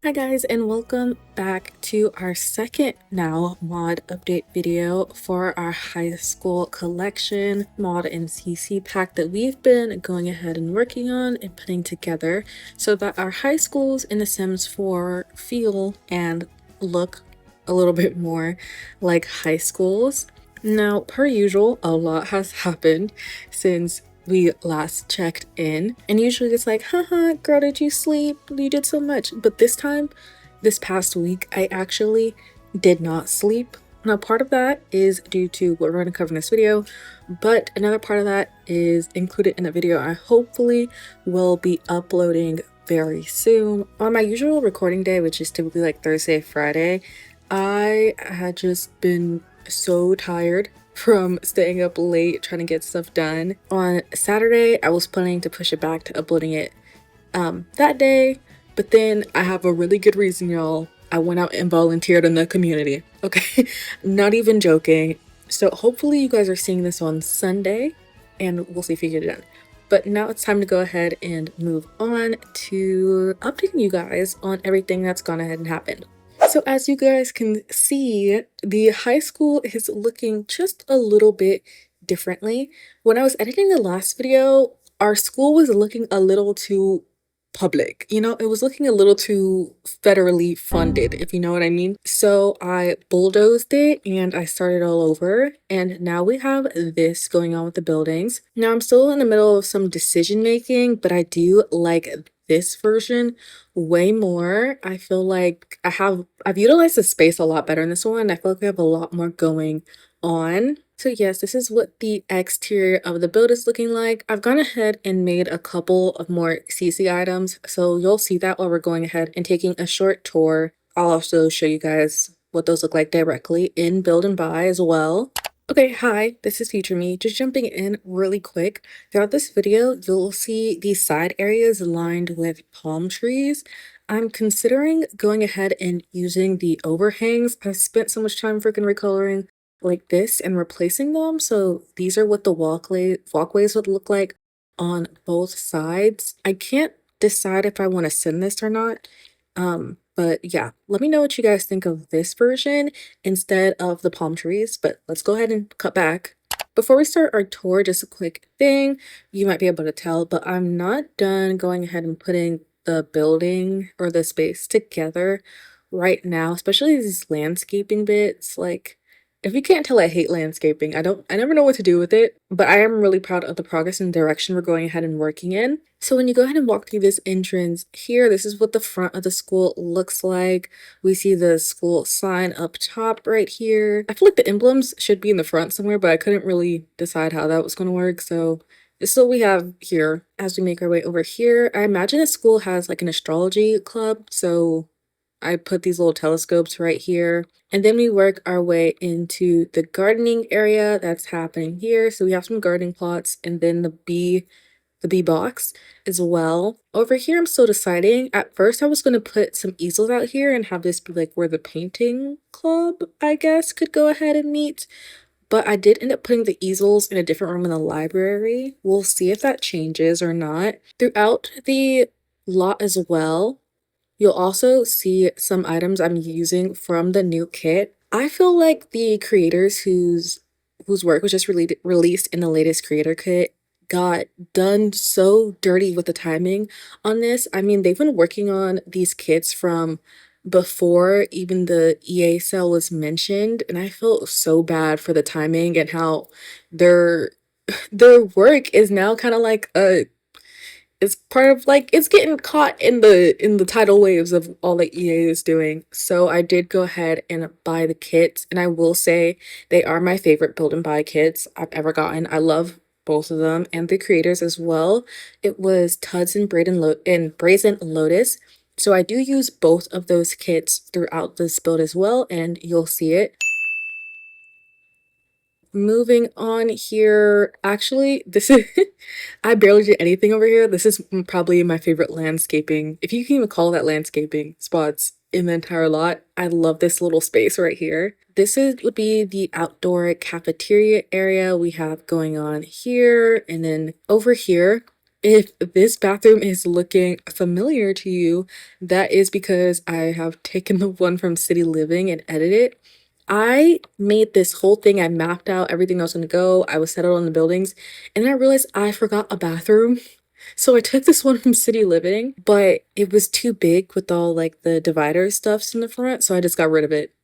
Hi guys, and welcome back to our second now mod update video for our high school collection mod and CC pack that we've been going ahead and working on and putting together so that our high schools in The Sims 4 feel and look a little bit more like high schools. Now, per usual, a lot has happened since we last checked in, and usually it's like, haha, girl, did you sleep? You did so much. But this time, this past week, I actually did not sleep. Now, part of that is due to what we're going to cover in this video, but another part of that is included in a video I hopefully will be uploading very soon. On my usual recording day, which is typically like Thursday, Friday, I had just been so tired from staying up late trying to get stuff done. On Saturday, I was planning to push it back to uploading it that day, but then I have a really good reason, y'all. I went out and volunteered in the community. Okay, not even joking. So hopefully you guys are seeing this on Sunday and we'll see if you get it done. But now it's time to go ahead and move on to updating you guys on everything that's gone ahead and happened. So as you guys can see, the high school is looking just a little bit differently. When I was editing the last video, our school was looking a little too public. You know, it was looking a little too federally funded, if you know what I mean. So I bulldozed it and I started all over. And now we have this going on with the buildings. Now I'm still in the middle of some decision making, but I do like this version way more. I feel like I've utilized the space a lot better in this one. I feel like we have a lot more going on. So yes, this is what the exterior of the build is looking like. I've gone ahead and made a couple of more CC items, so you'll see that while we're going ahead and taking a short tour. I'll also show you guys what those look like directly in Build and Buy as well. Okay, hi, this is Future Me. Just jumping in really quick. Throughout this video, you'll see these side areas lined with palm trees. I'm considering going ahead and using the overhangs. I spent so much time freaking recoloring like this and replacing them. So these are what the walkways would look like on both sides. I can't decide if I want to send this or not. But yeah, let me know what you guys think of this version instead of the palm trees. But let's go ahead and cut back. Before we start our tour, just a quick thing. You might be able to tell, but I'm not done going ahead and putting the building or the space together right now, especially these landscaping bits. Like, if you can't tell, I hate landscaping. I never know what to do with it, but I am really proud of the progress and direction we're going ahead and working in. So when you go ahead and walk through this entrance here, this is what the front of the school looks like. We see the school sign up top right here. I feel like the emblems should be in the front somewhere, but I couldn't really decide how that was going to work. So this is what we have here as we make our way over here. I imagine the school has like an astrology club, so I put these little telescopes right here. And then we work our way into the gardening area that's happening here. So we have some gardening plots and then the bee box as well. Over here, I'm still deciding. At first, I was going to put some easels out here and have this be like where the painting club, I guess, could go ahead and meet. But I did end up putting the easels in a different room in the library. We'll see if that changes or not. Throughout the lot as well, you'll also see some items I'm using from the new kit. I feel like the creators whose work was just released in the latest creator kit got done so dirty with the timing on this. I mean, they've been working on these kits from before even the EA sale was mentioned, and I felt so bad for the timing and how their their work is now kind of like a it's part of like it's getting caught in the tidal waves of all that EA is doing. So I did go ahead and buy the kits, and I will say they are my favorite build and buy kits I've ever gotten. I love both of them and the creators as well. It was Tuds and Brazen Lotus. So I do use both of those kits throughout this build as well, and you'll see it. Moving on here, actually, this is I barely did anything over here. This is probably my favorite landscaping, if you can even call that landscaping, spots in the entire lot. I love this little space right here. This would be the outdoor cafeteria area we have going on here, and then over here If this bathroom is looking familiar to you, that is because I have taken the one from City Living and edited it. I made this whole thing, I mapped out everything that was gonna go, I was settled on the buildings, and then I realized I forgot a bathroom. So I took this one from City Living, but it was too big with all like the divider stuffs in the front, so I just got rid of it.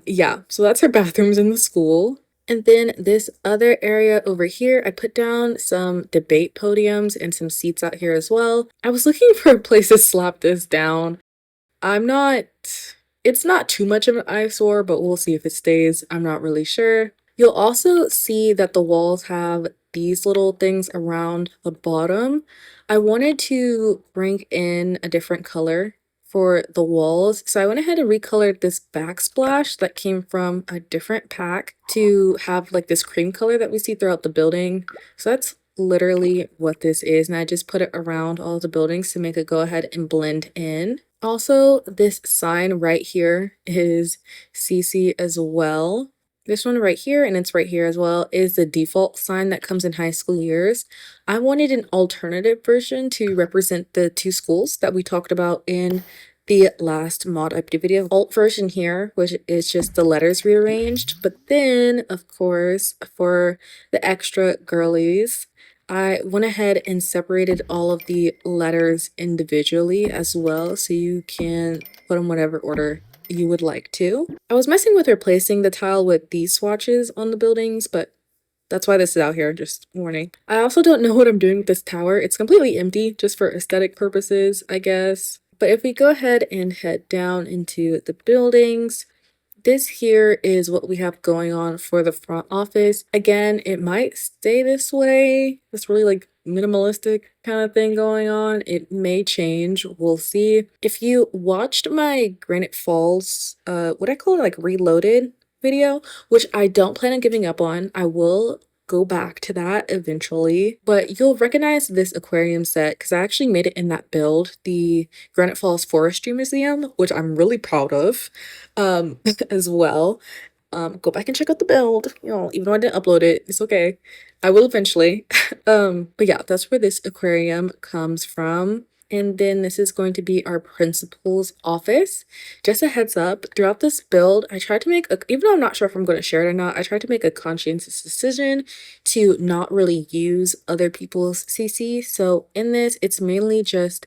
Yeah, so that's our bathrooms in the school. And then this other area over here, I put down some debate podiums and some seats out here as well. I was looking for a place to slap this down. I'm not, it's not too much of an eyesore, but we'll see if it stays. I'm not really sure. You'll also see that the walls have these little things around the bottom. I wanted to bring in a different color for the walls, so I went ahead and recolored this backsplash that came from a different pack to have like this cream color that we see throughout the building. So that's literally what this is, and I just put it around all the buildings to make it go ahead and blend in. Also, this sign right here is CC as well. This one right here, and it's right here as well, is the default sign that comes in high school years. I wanted an alternative version to represent the two schools that we talked about in the last mod update video. Alt version here, which is just the letters rearranged, but then, of course, for the extra girlies, I went ahead and separated all of the letters individually as well, so you can put them whatever order you would like to. I was messing with replacing the tile with these swatches on the buildings, but that's why this is out here, just warning. I also don't know what I'm doing with this tower. It's completely empty, just for aesthetic purposes, I guess. But if we go ahead and head down into the buildings, this here is what we have going on for the front office. Again, it might stay this way. It's really like minimalistic kind of thing going on. It may change. We'll see. If you watched my Granite Falls, what I call it, like reloaded video, which I don't plan on giving up on, I will go back to that eventually, but you'll recognize this aquarium set because I actually made it in that build, the Granite Falls Forestry Museum, which I'm really proud of as well. Go back and check out the build, you know, even though I didn't upload it, it's okay. I will eventually. But yeah, that's where this aquarium comes from. And then this is going to be our principal's office. Just a heads up, throughout this build, I tried to make a, even though I'm not sure if I'm going to share it or not, I tried to make a conscientious decision to not really use other people's CC. So in this, it's mainly just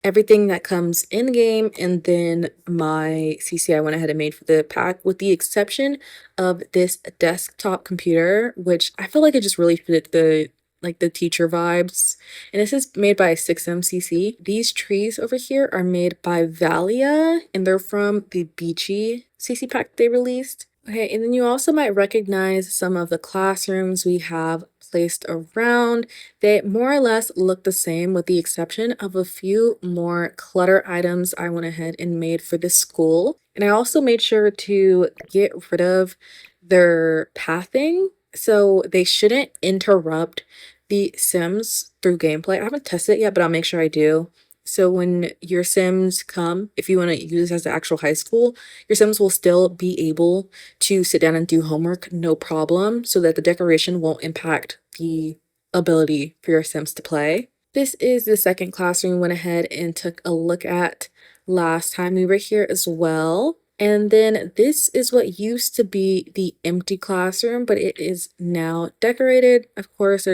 everything that comes in game, and then my CC I went ahead and made for the pack, with the exception of this desktop computer, which I feel like it just really fit the like the teacher vibes. And this is made by 6MCC. These trees over here are made by Valia, and they're from the Beachy CC pack they released. Okay, and then you also might recognize some of the classrooms we have placed around. They more or less look the same with the exception of a few more clutter items I went ahead and made for this school. And I also made sure to get rid of their pathing so they shouldn't interrupt the Sims through gameplay. I haven't tested it yet, but I'll make sure I do. So when your Sims come, if you want to use this as the actual high school, your Sims will still be able to sit down and do homework, no problem, so that the decoration won't impact the ability for your Sims to play. This is the second classroom we went ahead and took a look at last time we were here as well. And then this is what used to be the empty classroom, but it is now decorated. Of course,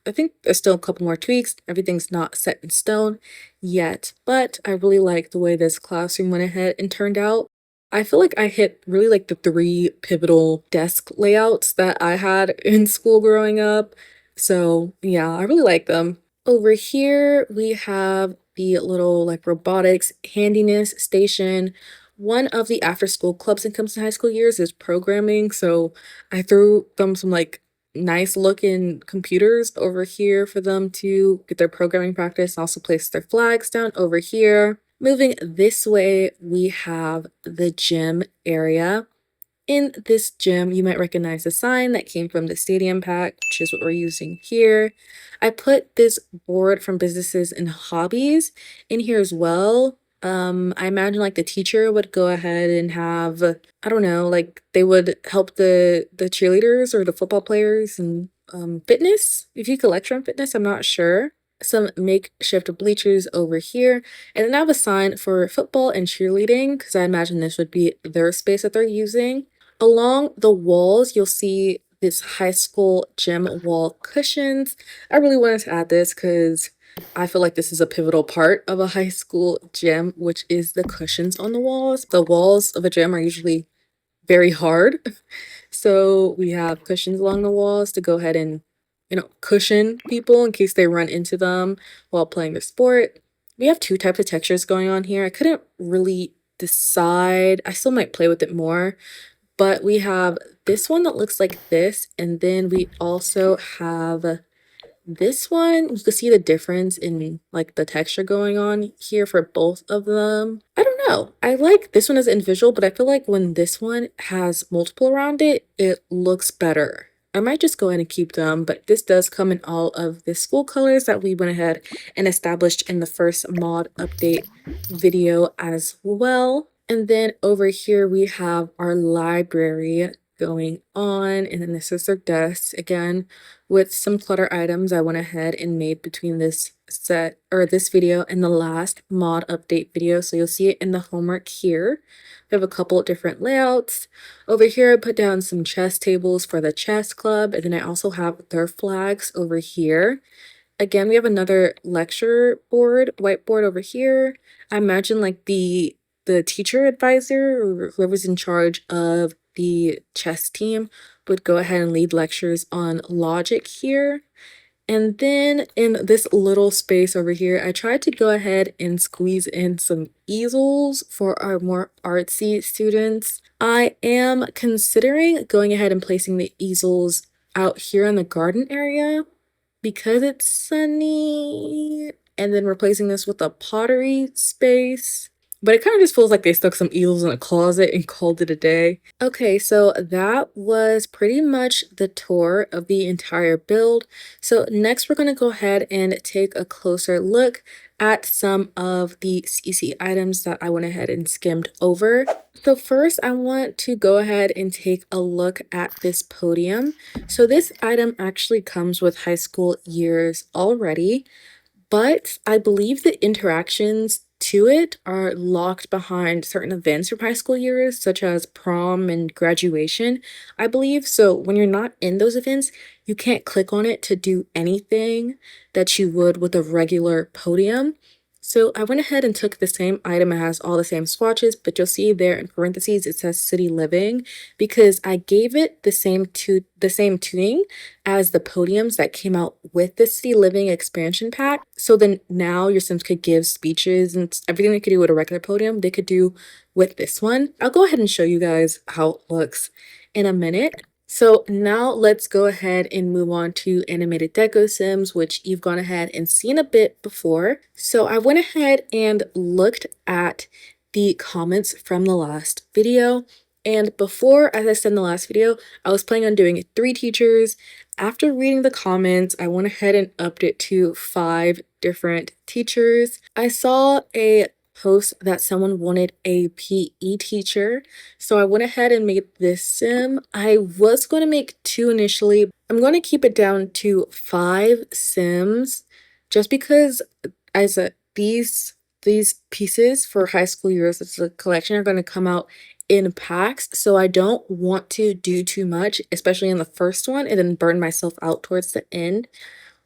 I think there's still a couple more tweaks. Everything's not set in stone yet, but I really like the way this classroom went ahead and turned out. I feel like I hit really like the three pivotal desk layouts that I had in school growing up. So yeah, I really like them. Over here, we have the little like robotics handiness station. One of the after school clubs in Compton High School years is programming, so I threw them some like nice looking computers over here for them to get their programming practice, and also place their flags down over here. Moving this way, we have the gym area. In this gym, you might recognize the sign that came from the stadium pack, which is what we're using here. I put this board from businesses and hobbies in here as well. I imagine like the teacher would go ahead and have, I don't know, like they would help the cheerleaders or the football players and fitness. If you could lecture on fitness, I'm not sure. some makeshift bleachers over here, and then I have a sign for football and cheerleading because I imagine this would be their space that they're using. Along the walls, you'll see this high school gym wall cushions. I really wanted to add this because I feel like this is a pivotal part of a high school gym, which is the cushions on the walls. The walls of a gym are usually very hard. So we have cushions along the walls to go ahead and, cushion people in case they run into them while playing the sport. We have two types of textures going on here. I couldn't really decide. I still might play with it more, but we have this one that looks like this, and then we also have this one. You can see the difference in like the texture going on here for both of them. I don't know. I like this one as individual, but I feel like when this one has multiple around it, it looks better. I might just go ahead and keep them, but this does come in all of the school colors that we went ahead and established in the first mod update video as well. And then over here we have our library going on, and then this is their desk again with some clutter items I went ahead and made between this set or this video and the last mod update video. So you'll see it in the homework here. We have a couple of different layouts. Over here I put down some chess tables for the chess club, and then I also have their flags over here. Again, we have another lecture board, whiteboard over here. I imagine like the teacher advisor or whoever's in charge of the chess team would go ahead and lead lectures on logic here. And then in this little space over here, I tried to go ahead and squeeze in some easels for our more artsy students. I am considering going ahead and placing the easels out here in the garden area because it's sunny, and then replacing this with a pottery space. But it kind of just feels like they stuck some easels in a closet and called it a day. Okay, so that was pretty much the tour of the entire build. So next we're going to go ahead and take a closer look at some of the CC items that I went ahead and skimmed over. So first I want to go ahead and take a look at this podium. So this item actually comes with high school years already, but I believe the interactions to it are locked behind certain events from high school years, such as prom and graduation, I believe. So when you're not in those events, you can't click on it to do anything that you would with a regular podium. So I went ahead and took the same item. It has all the same swatches, but you'll see there in parentheses it says City Living because I gave it the same tuning as the podiums that came out with the City Living expansion pack. So then now your Sims could give speeches and everything they could do with a regular podium, they could do with this one. I'll go ahead and show you guys how it looks in a minute. So now let's go ahead and move on to animated Deco Sims, which you've gone ahead and seen a bit before. So I went ahead and looked at the comments from the last video. And before, as I said in the last video, I was planning on doing 3 teachers. After reading the comments, I went ahead and upped it to 5 different teachers. I saw a post that someone wanted a PE teacher, so I went ahead and made this sim. I was going to make 2 initially. I'm going to keep it down to 5 sims just because as these pieces for high school years as a collection are going to come out in packs, so I don't want to do too much, especially in the first one, and then burn myself out towards the end.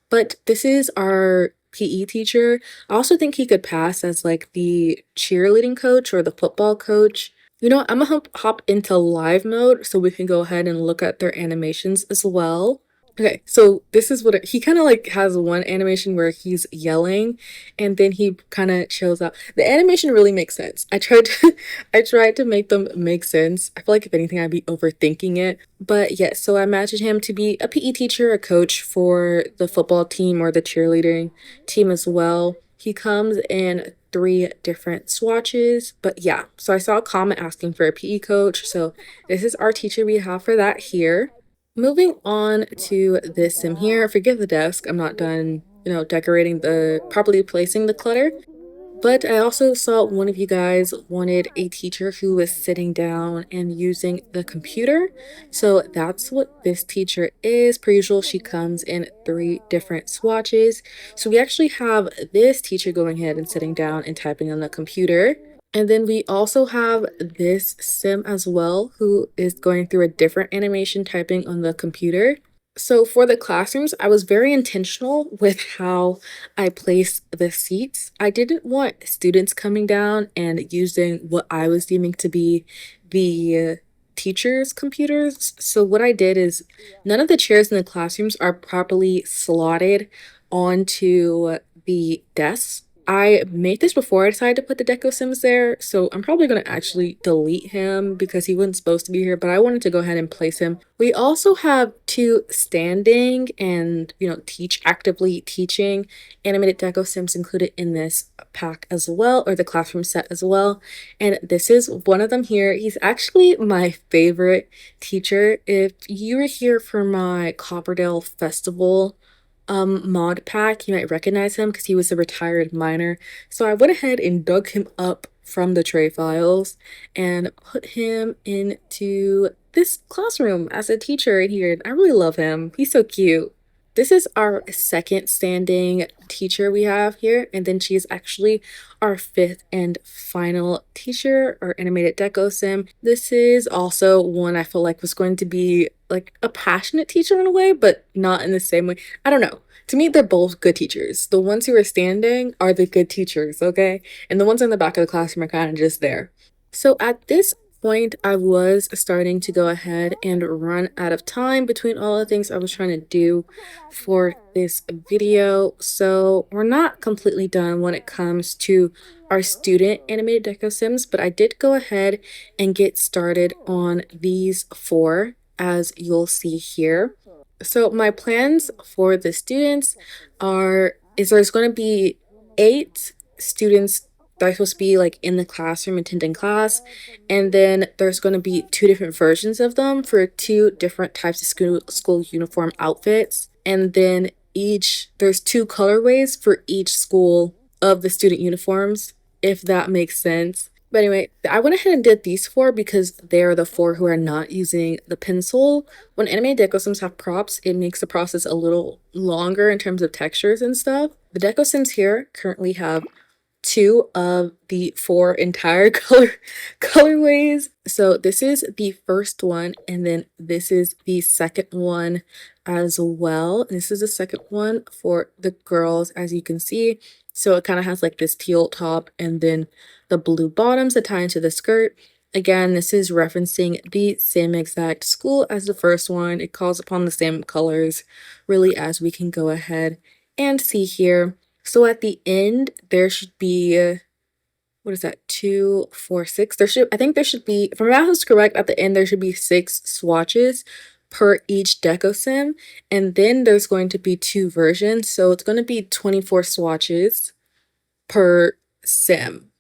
But this is our PE teacher. I also think he could pass as like the cheerleading coach or the football coach. You know what? I'm gonna hop into live mode so we can go ahead and look at their animations as well. Okay, so this is what he kind of like has one animation where he's yelling and then he kind of chills out. The animation really makes sense. I tried to I tried to make them make sense. I feel like if anything I'd be overthinking it. But yes, so I imagine him to be a PE teacher, a coach for the football team or the cheerleading team as well. He comes in 3 different swatches, but yeah, so I saw a comment asking for a PE coach, so this is our teacher we have for that here. Moving on to this sim here, forget the desk, I'm not done, decorating properly placing the clutter. But I also saw one of you guys wanted a teacher who was sitting down and using the computer. So that's what this teacher is. Per usual, she comes in 3 different swatches. So we actually have this teacher going ahead and sitting down and typing on the computer. And then we also have this sim as well, who is going through a different animation typing on the computer. So for the classrooms, I was very intentional with how I placed the seats. I didn't want students coming down and using what I was deeming to be the teachers' computers. So what I did is none of the chairs in the classrooms are properly slotted onto the desks. I made this before I decided to put the Deco Sims there, so I'm probably going to actually delete him because he wasn't supposed to be here, but I wanted to go ahead and place him. We also have 2 standing and, actively teaching animated Deco Sims included in this pack as well, or the classroom set as well. And this is one of them here. He's actually my favorite teacher. If you were here for my Copperdale Festival mod pack, you might recognize him because he was a retired miner. So I went ahead and dug him up from the tray files and put him into this classroom as a teacher in here. I really love him. He's so cute. This is our second standing teacher we have here, and then she is actually our 5th and final teacher, or animated Deco Sim. This is also one I feel like was going to be like a passionate teacher in a way, but not in the same way. I don't know. To me, they're both good teachers. The ones who are standing are the good teachers, okay? And the ones in the back of the classroom are kind of just there. So at this point, I was starting to go ahead and run out of time between all the things I was trying to do for this video. So we're not completely done when it comes to our student animated Deco Sims, but I did go ahead and get started on these 4, as you'll see here. So my plans for the students is there's going to be 8 students that are supposed to be like in the classroom attending class, and then there's going to be 2 different versions of them for 2 different types of school uniform outfits, and then there's 2 colorways for each school of the student uniforms, if that makes sense. But anyway, I went ahead and did these 4 because they're the 4 who are not using the pencil. When anime Deco Sims have props, it makes the process a little longer in terms of textures and stuff. The Deco Sims here currently have 2 of the 4 entire colorways. So this is the first one, and then this is the second one as well. And this is the second one for the girls, as you can see. So it kind of has like this teal top and then the blue bottoms that tie into the skirt. Again, this is referencing the same exact school as the first one. It calls upon the same colors, really, as we can go ahead and see here. So at the end, there should be, what is that, 2, 4, 6? I think there should be, if my math is correct, at the end, there should be 6 swatches per each Deco Sim. And then there's going to be 2 versions. So it's going to be 24 swatches per sim.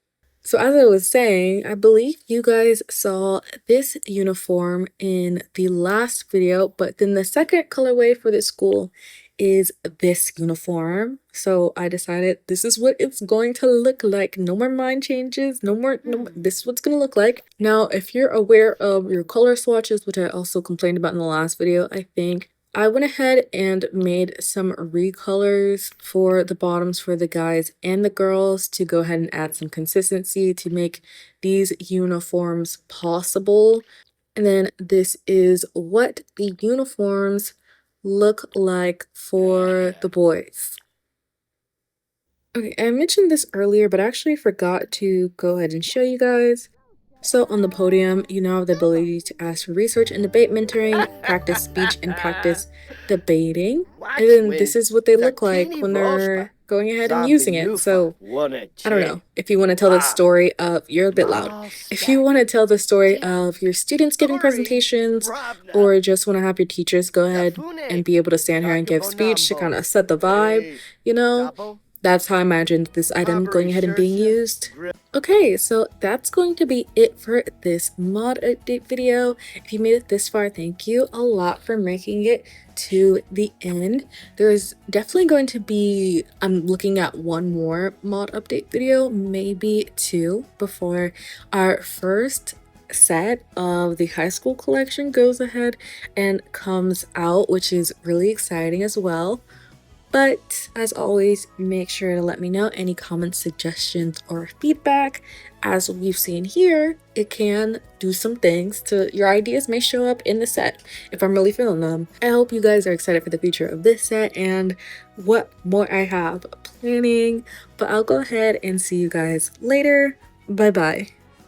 So as I was saying, I believe you guys saw this uniform in the last video, but then the second colorway for this school is this uniform. So I decided this is what it's going to look like. No more mind changes, this is what it's going to look like. Now, if you're aware of your color swatches, which I also complained about in the last video, I think I went ahead and made some recolors for the bottoms for the guys and the girls to go ahead and add some consistency to make these uniforms possible. And then this is what the uniforms look like for the boys. Okay, I mentioned this earlier, but I actually forgot to go ahead and show you guys. So on the podium, you now have the ability to ask for research and debate mentoring, practice speech, and practice debating. And then this is what they look like when they're going ahead and using it. So I don't know, if you want to tell the story of, you're a bit loud, if you want to tell the story of your students giving presentations, or just want to have your teachers go ahead and be able to stand here and give speech to kind of set the vibe, that's how I imagined this item going ahead and being used. Okay, so that's going to be it for this mod update video. If you made it this far, thank you a lot for making it to the end. There's definitely going to be, I'm looking at one more mod update video, maybe two, before our first set of the high school collection goes ahead and comes out, which is really exciting as well. But as always, make sure to let me know any comments, suggestions, or feedback. As we've seen here, it can do some things to your ideas may show up in the set if I'm really feeling them. I hope you guys are excited for the future of this set and what more I have planning. But I'll go ahead and see you guys later. Bye bye.